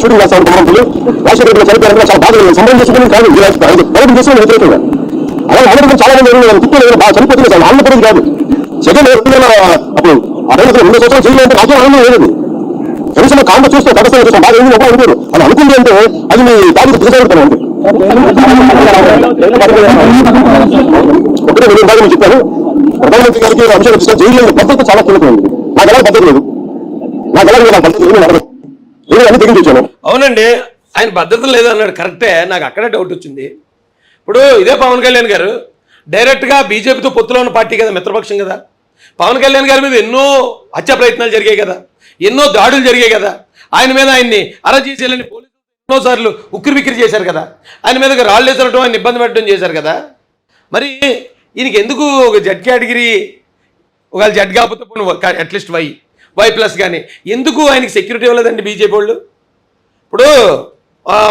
Shooting చేస్తా ఉంటారు రాజశేఖర చనిపోయారంటే చాలా బాధ సంబంధం చేసుకుని కాదు ప్రభుత్వం చేసిన వ్యతిరేకంగా అలా ఆంధ్రప్రదేశ్ చాలా మంది తిప్పలేదు బాగా చనిపోతుంది సార్ ఆంధ్రప్రదేశ్ కాదు జగన్ అప్పుడు అరవై 2 సంవత్సరాలు చేయాలంటే నాకే ఆనందం లేదు కనీసం కాంగ్రెస్ చూస్తే తటస్థం చూస్తాం బాగా ఏమి అనుకోరు అది అనుకుంది అంటే అది మీ బాధ్యత ప్రజాడుతాను అంటే ఒకటే నేను బాగా చెప్పాను ప్రధానమంత్రి గారికి అంశాలు చూస్తే జైలు పద్ధతి చాలా కీలకమైంది నాకు ఎలా పద్ధతి లేదు నాకు ఎలా నా పద్ధతి అన్ని తెగించాను. అవునండి, ఆయన భద్రత లేదన్నాడు కరెక్టే. నాకు అక్కడే డౌట్ వచ్చింది. ఇప్పుడు ఇదే పవన్ కళ్యాణ్ గారు డైరెక్ట్గా బీజేపీతో పొత్తులో ఉన్న పార్టీ కదా, మిత్రపక్షం కదా. పవన్ కళ్యాణ్ గారి మీద ఎన్నో హత్య ప్రయత్నాలు జరిగాయి కదా, ఎన్నో దాడులు జరిగాయి కదా. ఆయన మీద ఆయన్ని అరెస్ట్ చేసేయాలని పోలీసులు ఎన్నోసార్లు ఉక్కిరి బిక్కిరి చేశారు కదా. ఆయన మీద రాళ్ళు వేసడం, ఆయన ఇబ్బంది పెట్టడం చేశారు కదా. మరి ఈయనకి ఎందుకు ఒక జడ్ కేటగిరీ, ఒకవేళ జడ్ కాకపోతే అట్లీస్ట్ వై ప్లస్ కానీ ఎందుకు ఆయనకి సెక్యూరిటీ ఇవ్వలేదండి బీజేపీ వాళ్ళు? ఇప్పుడు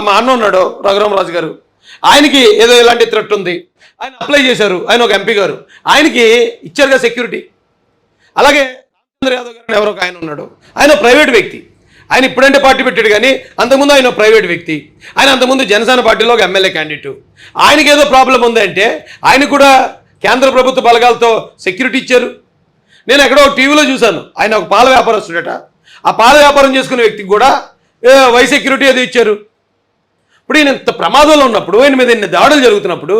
మా అన్న ఉన్నాడు రఘురామరాజు గారు, ఆయనకి ఏదో ఇలాంటి థ్రెట్ ఉంది, ఆయన అప్లై చేశారు, ఆయన ఒక ఎంపీ గారు, ఆయనకి ఇచ్చారుగా సెక్యూరిటీ. అలాగే రామచంద్ర యాదవ్ గారు ఎవరో ఒక ఆయన ఉన్నాడు, ఆయన ప్రైవేట్ వ్యక్తి. ఆయన ఇప్పుడంటే పార్టీ పెట్టాడు కానీ అంతకుముందు ఆయన ప్రైవేట్ వ్యక్తి. ఆయన అంతకుముందు జనసేన పార్టీలో ఒక ఎమ్మెల్యే క్యాండిడేట్. ఆయనకి ఏదో ప్రాబ్లం ఉందంటే ఆయన కూడా కేంద్ర ప్రభుత్వ బలగాలతో సెక్యూరిటీ ఇచ్చారు. నేను ఎక్కడో టీవీలో చూశాను, ఆయన ఒక పాల వ్యాపారస్తుడట. ఆ పాల వ్యాపారం చేసుకునే వ్యక్తికి కూడా వై సెక్యూరిటీ అది ఇచ్చారు. ఇప్పుడు ఈయన ఇంత ప్రమాదంలో ఉన్నప్పుడు, ఆయన మీద ఇన్ని దాడులు జరుగుతున్నప్పుడు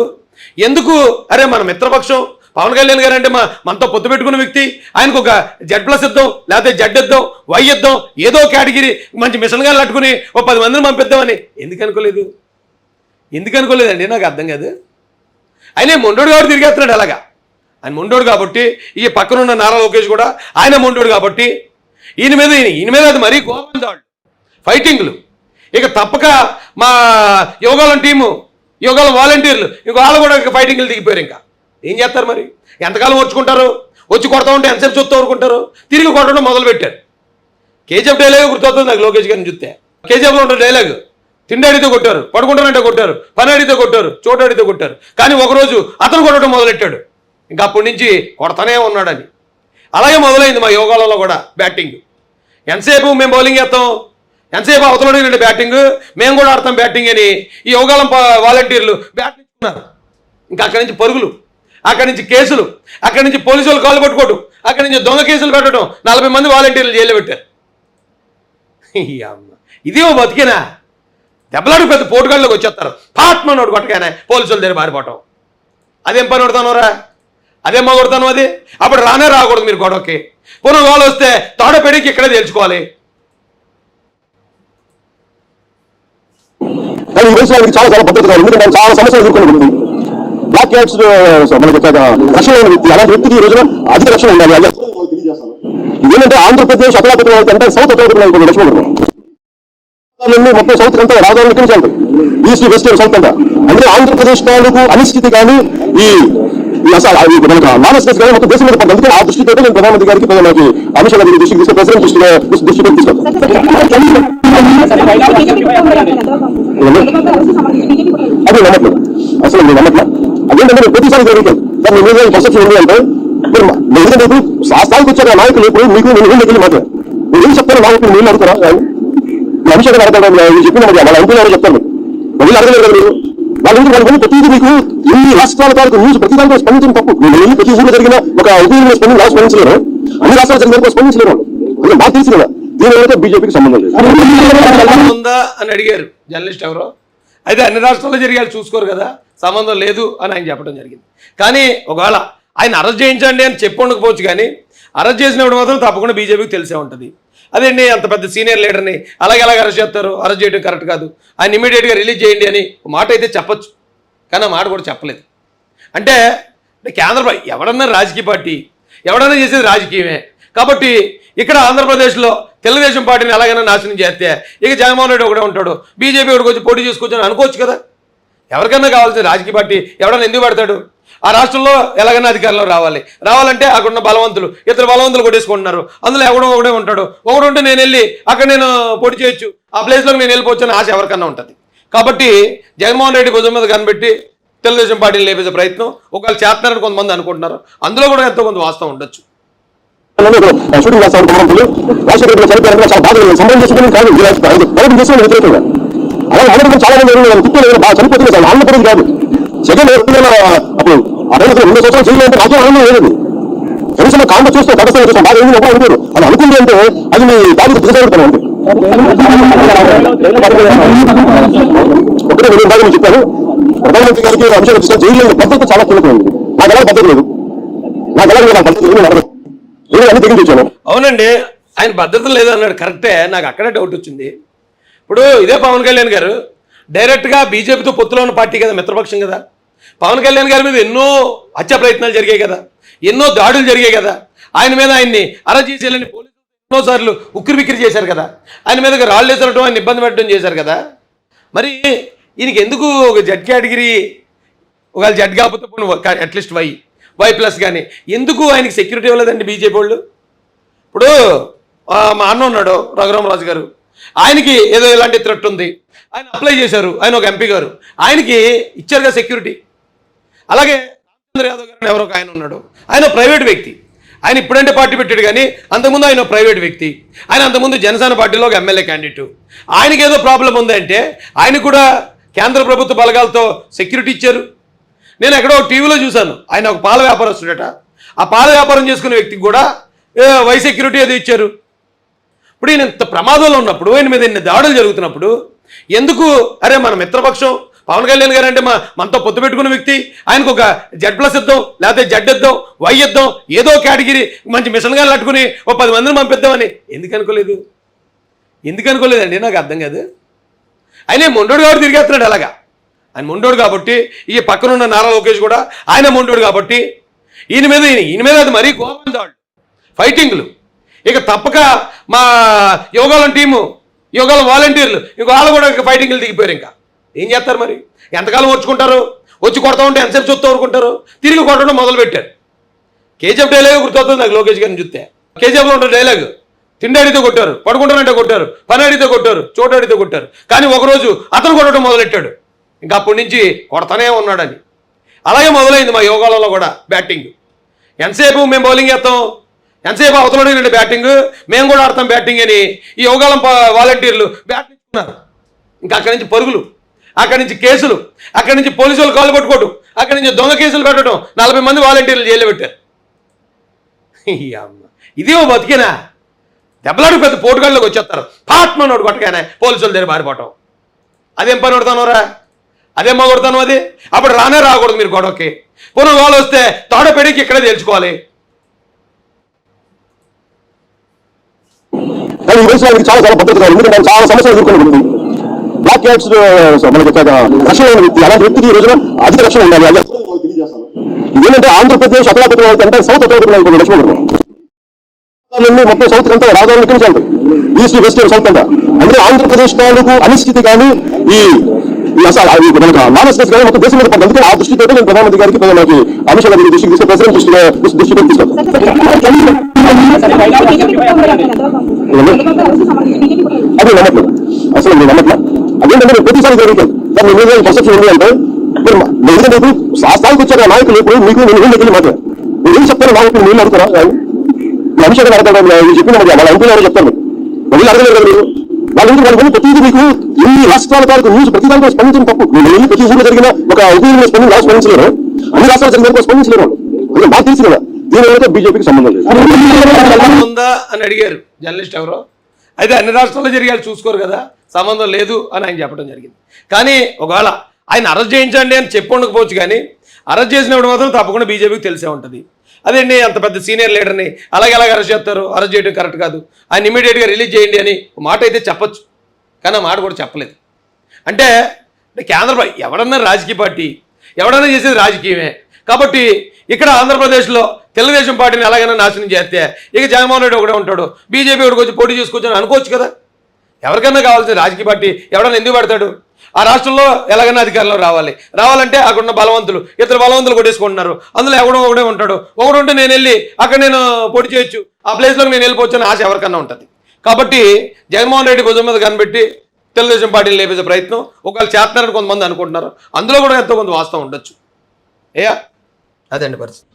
ఎందుకు అరే మన మిత్రపక్షం పవన్ కళ్యాణ్ గారు అంటే మనతో పొత్తు పెట్టుకున్న వ్యక్తి, ఆయనకు ఒక Z+ ఇద్దాం, లేకపోతే జడ్ ఇద్దాం, వై ఇద్దాం, ఏదో కేటగిరీ మంచి మిషన్గా నట్టుకుని ఓ 10 మందిని పంపిద్దామని ఎందుకు అనుకోలేదండి? నాకు అర్థం కాదు. ఆయన మొండోడు కాబట్టి తిరిగేస్తున్నాడు అలాగా. ఆయన మొండోడు కాబట్టి, ఈ పక్కనున్న నారా లోకేష్ కూడా ఆయన మొండోడు కాబట్టి ఈయన మీద అది మరీ కోపం దాడు, ఫైటింగ్లు. ఇక తప్పక మా యోగాలం టీము, యోగాలం వాలంటీర్లు ఇంకో వాళ్ళు కూడా ఫైటింగ్లు దిగిపోయారు. ఇంకా ఏం చేస్తారు మరి? ఎంతకాలం వచ్చుకుంటారు? వచ్చి కొడతా ఉంటే ఎంతసేపు చూస్తూ ఊరుకుంటారు? తిరిగి కొట్టడం మొదలుపెట్టారు. కేజీఎఫ్ డైలాగ్ గుర్తవుతుంది నాకు లోకేష్ గారిని చూస్తే. కేజీఎఫ్లో ఉన్న డైలాగ్, తిండి అడిగితే కొట్టారు, పడుకుంటానంటే కొట్టారు, పని అడిగితే కొట్టారు, చోటు అడిగితే కొట్టారు. కానీ ఒకరోజు అతను కొట్టడం మొదలెట్టాడు, ఇంకా అప్పటి నుంచి కొడతానే ఉన్నాడని. అలాగే మొదలైంది మా యోగాలలో కూడా బ్యాటింగ్. ఎంతసేపు మేము బౌలింగ్ చేస్తాం, ఎంతసేపు అవతలడినండి బ్యాటింగ్, మేము కూడా ఆడతాం బ్యాటింగ్ అని ఈ యోగాలం వాలంటీర్లు బ్యాట్ ఇస్తున్నారు. ఇంకా అక్కడి నుంచి పరుగులు, అక్కడి నుంచి కేసులు, అక్కడి నుంచి పోలీసు వాళ్ళు కాళ్ళు పట్టుకోవడం, అక్కడి నుంచి దొంగ కేసులు పెట్టడం, 40 మంది వాలంటీర్లు జైల్లో పెట్టారు. ఇదే బతికేనా? దెబ్బలాడు పెద్ద పోటుగాళ్ళకి వచ్చేస్తారు, పాట్మని ఒకటి కొట్టగానే పోలీసుల దగ్గర మారిపోవటం. అదేం పని కొడతానోరా? అదేం మా కొడతాను అది? అప్పుడు రాకూడదు మీరు గొడవకి. పూర్వం వాళ్ళు వస్తే తాడపేడికి ఇక్కడే తెలుసుకోవాలి. చాలా చాలా పద్ధతి కాదు, ఎందుకంటే చాలా సమస్యలు ఎదుర్కొని బ్లాక్ క్యాట్స్ మనకి రక్షణ ఉన్న వ్యక్తి, అలాంటి వ్యక్తికి ఈ రోజున అధిక రక్షణ ఉండాలి. ఇదేంటంటే ఆంధ్రప్రదేశ్ అతలాపతి అంటే సౌత్ అతలాపతి లక్ష్మణ మొత్తం సౌత్ అంతా రాజధాని ఇక్కడి నుంచి వెళ్తాయి, ఈస్ట్ వెస్ట్ సౌత్ అంతా. అంటే ఆంధ్రప్రదేశ్ తాలూకు అనిశ్చితి కానీ ఈ మనకు మానసిక కానీ మొత్తం దేశం మీద పడుతుంది. అందుకే ఆ దృష్టితో నేను ప్రధానమంత్రి గారికి మనకి అమిత్ షా గారి దృష్టికి తీసుకుని ప్రెసిడెంట్ దృష్టికి తీసుకుంటాను. అదే నమ్మట్లేదు, అసలు నేను నమ్మట్లా. అదేంటంటే నేను ప్రతిసారి జరుగుతాను సార్, మీ మీద పర్సెప్షన్ ఉంది అంటే ఎందుకంటే ఇప్పుడు ఆ స్థాయికి వచ్చారు ఆ నాయకులు. ఇప్పుడు మీకు నేను వెళ్ళి మాట్లాడు, నేను ఏం చెప్తాను నాయకులు మీరు అడుగుతారా? అమిత్ షా గారు అడగడం చెప్పిన వాళ్ళ ఎంపీలు ఎవరో చెప్తాను, మళ్ళీ అడగలేదు కదా మీరు. వాళ్ళు ప్రతిదీ మీకు ఎన్ని రాష్ట్రాల తాలూకు న్యూస్ ప్రతి దాంట్లో స్పందించడం తప్పు. నేను ప్రతి ఊళ్ళో జరిగిన ఒక ఉపయోగంలో స్పందించలేరు, అన్ని రాష్ట్రాలు జరిగిన స్పందించలేరు. అంటే బాగా తెలిసి కదా దీనివల్ల బీజేపీకి సంబంధం లేదు ఉందా అని అడిగారు జర్నలిస్ట్ ఎవరో. అయితే అన్ని రాష్ట్రాల్లో జరిగారు చూసుకోరు కదా, సంబంధం లేదు అని ఆయన చెప్పడం జరిగింది. కానీ ఒకవేళ ఆయన అరెస్ట్ చేయించండి అని చెప్పి ఉండకపోవచ్చు, కానీ అరెస్ట్ చేసినప్పుడు మాత్రం తప్పకుండా బీజేపీకి తెలిసే ఉంటుంది. అదేంటి అంత పెద్ద సీనియర్ లీడర్ని అలాగే అరెస్ట్ చేస్తారు, అరెస్ట్ చేయడం కరెక్ట్ కాదు, ఆయన ఇమీడియట్గా రిలీజ్ చేయండి అని మాట అయితే చెప్పచ్చు, కానీ ఆ మాట కూడా చెప్పలేదు. అంటే కేంద్ర ఎవడన్నా రాజకీయ పార్టీ, ఎవడన్నా చేసేది రాజకీయమే. కాబట్టి ఇక్కడ ఆంధ్రప్రదేశ్లో తెలుగుదేశం పార్టీని ఎలాగైనా నాశనం చేస్తే ఇక జగన్మోహన్ రెడ్డి ఒకడే ఉంటాడు, బీజేపీ ఒకటి వచ్చి పోటీ చేసుకోవచ్చు అని అనుకోవచ్చు కదా. ఎవరికైనా కావాల్సిన రాజకీయ పార్టీ ఎవడన్నా ఎందుకు పెడతాడు? ఆ రాష్ట్రంలో ఎలాగైనా అధికారంలో రావాలంటే అక్కడున్న బలవంతులు ఇద్దరు బలవంతులు కొట్టేసుకుంటున్నారు, అందులో ఒకడే ఉంటాడు. ఒకడు ఉంటే నేను వెళ్ళి అక్కడ నేను పోటీ చేయొచ్చు, ఆ ప్లేస్లోకి నేను వెళ్ళిపోవచ్చు అని ఆశ ఎవరికన్నా ఉంటుంది. కాబట్టి జగన్మోహన్ రెడ్డి భుజం మీద కనిపెట్టి తెలుగుదేశం పార్టీని లేపేసే ప్రయత్నం ఒకవేళ చేస్తున్నారని కొంతమంది అనుకుంటున్నారు, అందులో కూడా ఎంతో కొంత వాస్తవం ఉండొచ్చు. షూటింగ్ చేస్తాడు కుమారులు రాజశేఖర రెడ్డి చనిపోయారంటే చాలా బాగా సంబంధం చేసుకుని కాదు ప్రభుత్వం చేసిన వ్యతిరేకంగా అలాగే ఆంధ్రప్రదేశ్ చాలా మంది తిప్పలేదు బాగా చనిపోతుంది అసలు ఆంధ్రప్రదేశ్ కాదు జగన్ అప్పుడు అరవై 2 సంవత్సరాలు చేయాలంటే నాకే ఆనందం లేదు కనీసం కాంగ్రెస్ చూస్తే గడప చూస్తాం బాగా ఏమి అనుకోరు అది అనుకుంది అంటే అది మీ బాధ్యత దిగజారుతాను అంటే ఒకటే నేను బాగా నేను చెప్పాను ప్రధానమంత్రి గారికి అంశాలు తీసుకొని జైలు పద్ధతి చాలా కీలకమైంది నాకు ఎలా పద్ధతి లేదు నాకు ఎలా నా పద్ధతి లేదు అడగదు నేను అన్ని తెగించి వచ్చాను. అవునండి, ఆయన భద్రత లేదన్నాడు కరెక్టే. నాకు అక్కడే డౌట్ వచ్చింది. ఇప్పుడు ఇదే పవన్ కళ్యాణ్ గారు డైరెక్ట్గా బీజేపీతో పొత్తులో ఉన్న పార్టీ కదా, మిత్రపక్షం కదా. పవన్ కళ్యాణ్ గారి మీద ఎన్నో హత్య ప్రయత్నాలు జరిగాయి కదా, ఎన్నో దాడులు జరిగాయి కదా. ఆయన మీద ఆయన్ని అరెస్ట్ చేసేయాలని పోలీసులు ఎన్నోసార్లు ఉక్కిరి బిక్కిరి చేశారు కదా. ఆయన మీద రాళ్ళు వేసడం, ఆయన ఇబ్బంది పెట్టడం చేశారు కదా. మరి ఈయనకి ఎందుకు ఒక జడ్ కేటగిరీ, ఒకవేళ జడ్ కాకపోతే అట్లీస్ట్ వై ప్లస్ కానీ ఎందుకు ఆయనకి సెక్యూరిటీ ఇవ్వలేదండి బీజేపీ వాళ్ళు? ఇప్పుడు మా అన్న ఉన్నాడు రఘురామరాజు గారు, ఆయనకి ఏదో ఇలాంటి థ్రెట్ ఉంది, ఆయన అప్లై చేశారు, ఆయన ఒక ఎంపీ గారు, ఆయనకి ఇచ్చారుగా సెక్యూరిటీ. అలాగే రామచంద్ర యాదవ్ గారు ఎవరో ఆయన ఉన్నాడు, ఆయన ప్రైవేట్ వ్యక్తి. ఆయన ఇప్పుడంటే పార్టీ పెట్టాడు కానీ అంతకుముందు ఆయన ప్రైవేట్ వ్యక్తి. ఆయన అంతకుముందు జనసేన పార్టీలో ఒక ఎమ్మెల్యే క్యాండిడేట్. ఆయనకి ఏదో ప్రాబ్లం ఉందంటే ఆయన కూడా కేంద్ర ప్రభుత్వ బలగాలతో సెక్యూరిటీ ఇచ్చారు. నేను ఎక్కడో టీవీలో చూశాను, ఆయన ఒక పాల వ్యాపారస్తుడట. ఆ పాల వ్యాపారం చేసుకునే వ్యక్తికి కూడా వై సెక్యూరిటీ అది ఇచ్చారు. ఇప్పుడు ఈయన ఇంత ప్రమాదంలో ఉన్నప్పుడు, ఆయన మీద ఇన్ని దాడులు జరుగుతున్నప్పుడు ఎందుకు అరే మన మిత్రపక్షం పవన్ కళ్యాణ్ గారు అంటే మనతో పొత్తు పెట్టుకున్న వ్యక్తి, ఆయనకు ఒక జెడ్ ప్లస్ ఇద్దాం, లేకపోతే జెడ్ ఇద్దాం, వై ఇద్దాం, ఏదో కేటగిరీ మంచి మిషన్ గారు పట్టుకుని ఓ 10 మందిని పంపిద్దామని ఎందుకు అనుకోలేదండి? నాకు అర్థం కాదు. ఆయనే మొండోడు కాబట్టి తిరిగేస్తున్నాడు అలాగా. ఆయన మొండోడు కాబట్టి, ఈ పక్కనున్న నారా లోకేష్ కూడా ఆయన మొండోడు కాబట్టి ఈయన మీద అది మరీ కోపం దాడు, ఫైటింగ్లు. ఇక తప్పక మా యోగాలం టీము, యోగాలం వాలంటీర్లు ఇంక వాళ్ళు కూడా ఫైటింగ్లు దిగిపోయారు. ఇంకా ఏం చేస్తారు మరి? ఎంతకాలం వచ్చుకుంటారు? వచ్చి కొడతా ఉంటే ఎంతసేపు చూస్తూ ఊరుకుంటారు? తిరిగి కొట్టడం మొదలుపెట్టారు. కేజీఎఫ్ డైలాగ్ గుర్తవుతుంది నాకు లోకేష్ గారిని చూస్తే. కేజీఎఫ్లో ఉన్న డైలాగ్, తిండి అడిగితే కొట్టారు, పడుకుంటానంటే కొట్టారు, పని అడిగితే కొట్టారు, చోటు అడిగితే కొట్టారు. కానీ ఒకరోజు అతను కొట్టడం మొదలెట్టాడు, ఇంకా అప్పటి నుంచి కొడతానే ఉన్నాడని. అలాగే మొదలైంది మా యోగాలలో కూడా బ్యాటింగ్. ఎంతసేపు మేము బౌలింగ్ చేస్తాం, ఎంతసేపు అవతలడినండి బ్యాటింగ్, మేము కూడా ఆడతాం బ్యాటింగ్ అని ఈ యోగాలం వాలంటీర్లు బ్యాటింగ్ ఉన్నారు. ఇంకా అక్కడి నుంచి పరుగులు, అక్కడి నుంచి కేసులు, అక్కడి నుంచి పోలీసులు కాళ్ళు పట్టుకోవడం, అక్కడి నుంచి దొంగ కేసులు పెట్టడం, 40 మంది వాలంటీర్లు జైల్లో పెట్టారు. ఇదేమో బతికేనా? దెబ్బలాడు పెద్ద పోటుగాళ్ళకి వచ్చేస్తారు, పాట్మనోడు కొట్టగానే పోలీసుల దగ్గర పారిపోవటం. అదేం పని కొడతానోరా? అదేం మా కొడతాను అది? అప్పుడు రాకూడదు మీరు గొడవకి. పూర్వం వాళ్ళు వస్తే తాడపేడికి ఇక్కడే తెలుసుకోవాలి. కానీ ఈ దేశానికి చాలా భద్రత కావాలి, ఎందుకంటే చాలా సమస్యలు ఎదుర్కొంటుంది. బ్లాక్ క్యాట్స్ మనకి రక్షణ వ్యక్తి, అలాంటి వ్యక్తికి ఈ రోజున అధిక రక్షణ ఉండాలి. ఇదేంటంటే ఆంధ్రప్రదేశ్ అతలాపతి అంటే సౌత్ అతలాపతి రక్షణ మొత్తం సౌత్ అంతా రాజధాని ఇక్కడి నుంచి వెళ్తాయి, ఈస్ట్ వెస్ట్ సౌత్ అంతా. అంటే ఆంధ్రప్రదేశ్ తాలూకు అనిశ్చితి కానీ ఈ మనకు మానసిక కానీ మొత్తం దేశం మీద పడుతుంది. అందుకే ఆ దృష్టితో నేను ప్రధానమంత్రి గారికి మనకి అమిత్ షా గారి దృష్టికి తీసుకుని ప్రెసిడెంట్ దృష్టితో తీసుకుంటాను. అది నమ్మకం, అసలు నేను నమ్మకం. అదేంటంటే నేను ప్రతిసారి జరుగుతాను సార్, నేను పర్సెప్షన్ ఉంది అంటే ఎందుకంటే ఇప్పుడు ఆ స్థాయికి వచ్చారు నాయకులు. ఇప్పుడు మీకు నేను దగ్గర మాట్లాడు, నేను ఏం చెప్తాను నాయకులు మీరు అడుగుతారా? అమిత్ షా గారు అడగడం చెప్పిన వాళ్ళ ఎంపీలు ఎవరు చెప్తారు, వీళ్ళు అడగలేదు కదా మీరు. వాళ్ళ ప్రతిదీ మీకు ఎన్ని రాష్ట్రాల తాలూకు న్యూస్ ప్రతి దాంట్లో స్పందించడం తప్పు. నేను ప్రతి ఊళ్ళో జరిగిన ఒక ఉపయోగంలో స్పందించలేరు, అన్ని రాష్ట్రాలు జరిగిన స్పందించలేరు. అంటే బాగా తెలిసి కదా దీనివల్ల బీజేపీకి సంబంధం లేదు ఉందా అని అడిగారు జర్నలిస్ట్ ఎవరో. అయితే అన్ని రాష్ట్రాల్లో జరిగారు చూసుకోరు కదా, సంబంధం లేదు అని ఆయన చెప్పడం జరిగింది. కానీ ఒకవేళ ఆయన అరెస్ట్ చేయించండి అని చెప్పి ఉండకపోవచ్చు, కానీ అరెస్ట్ చేసినప్పుడు మాత్రం తప్పకుండా బీజేపీకి తెలిసే ఉంటుంది. అదేంటి అంత పెద్ద సీనియర్ లీడర్ని అలాగే అరెస్ట్ చేస్తారు, అరెస్ట్ చేయడం కరెక్ట్ కాదు, ఆయన ఇమీడియట్గా రిలీజ్ చేయండి అని మాట అయితే చెప్పచ్చు, కానీ ఆ మాట కూడా చెప్పలేదు. అంటే కేంద్ర ఎవడన్నా రాజకీయ పార్టీ, ఎవడన్నా చేసేది రాజకీయమే. కాబట్టి ఇక్కడ ఆంధ్రప్రదేశ్లో తెలుగుదేశం పార్టీని ఎలాగైనా నాశనం చేస్తే ఇక జగన్మోహన్ రెడ్డి ఒకటే ఉంటాడు, బీజేపీ ఒకటి వచ్చి పోటీ చేసుకోవచ్చు అని అనుకోవచ్చు కదా. ఎవరికైనా కావాల్సిన రాజకీయ పార్టీ ఎవడన్నా ఎందుకు పెడతాడు? ఆ రాష్ట్రంలో ఎలాగైనా అధికారంలో రావాలంటే అక్కడున్న బలవంతులు ఇతర బలవంతులు కొట్టేసుకుంటున్నారు, అందులో ఒకడే ఉంటాడు. ఒకడు ఉంటే నేను వెళ్ళి అక్కడ నేను పోటీ చేయొచ్చు, ఆ ప్లేస్లోకి నేను వెళ్ళిపోవచ్చు అని ఆశ ఎవరికన్నా ఉంటుంది. కాబట్టి జగన్మోహన్ రెడ్డి భుజం మీద కనిపెట్టి తెలుగుదేశం పార్టీని లేపేసే ప్రయత్నం ఒకవేళ చేస్తున్నారని కొంతమంది అనుకుంటున్నారు, అందులో కూడా ఎంతో కొంత వాస్తవం ఉండొచ్చు. అదండి పరిస్థితి.